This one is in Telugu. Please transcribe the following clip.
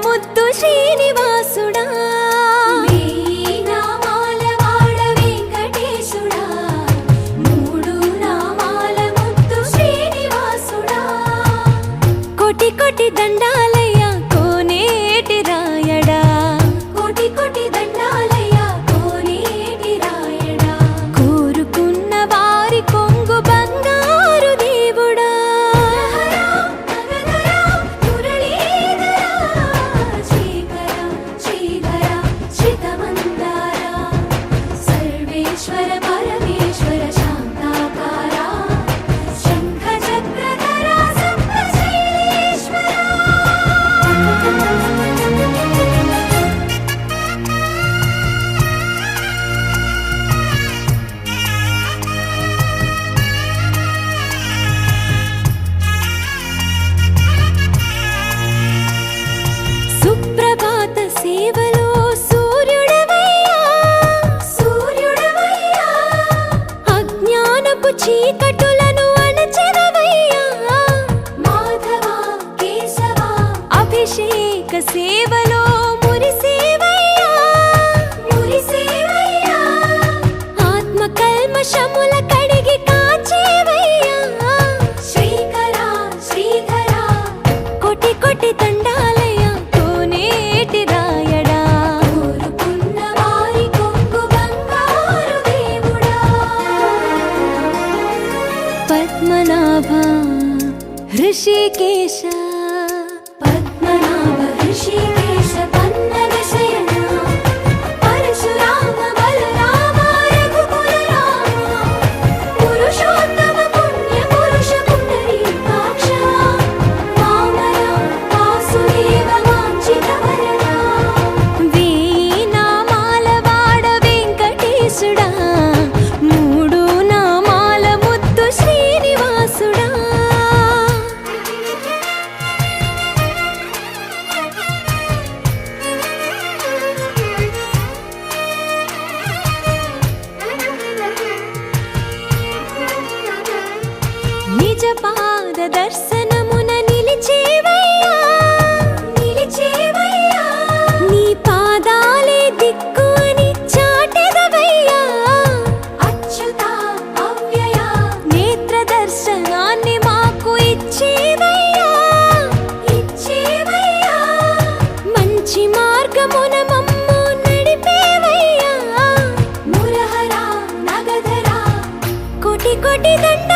ముద్దు శ్రీనివాసుడా కోటి కోటి దండాలయ్యా కోనేటి రాయడా కోటి కోటి దండాలయ్యా కోనేటి రాయడా కోరుకున్న వారి కొంగు బంగారు దేవుడా సర్వేశ్వర పరమేశ్వర శాంతాకారా శంఖ చక్రధరా సుప్రభాత సేవలో సూర్యుడవయ్యా అజ్ఞానపు చీకటులను అణచెదవయ్యా మాధవ కేశవ అభిషేక సేవలో మురిసేవయ్యా ఆత్మ కల్మషముల కడిగి కాచేవయ్యా శ్రీధర కోటి కోటి దండాలయ్యా కోనేటి రాయడా కోరుకున్న వారి కొంగు బంగారు దేవుడా పద్మనాభ హృషికేశ పద్మనాభ హృషికేశ పన్నగ శయన పరశురామ బలరామ రఘుకుల రామ పురుషోత్తమ పుణ్య పురుష పుండరీకాక్ష వామన వాసుదేవ వాంఛిత వరదా వేయి నామాల వాడ వెంకటేశుడా మూడు నామాల ముద్దు శ్రీనివాసుడా నిజ పాద దర్శనమున నిలిచేవయ్యా నీ పాదాలే దిక్కు అని చాటెదవయ్యా అచ్యుత అవ్యయ నేత్ర దర్శనాన్ని మాకు ఇచ్చేవయ్యా మంచి మార్గమున మమ్ము నడిపేవయ్యా మురహర నగధర కోటి కోటి దండ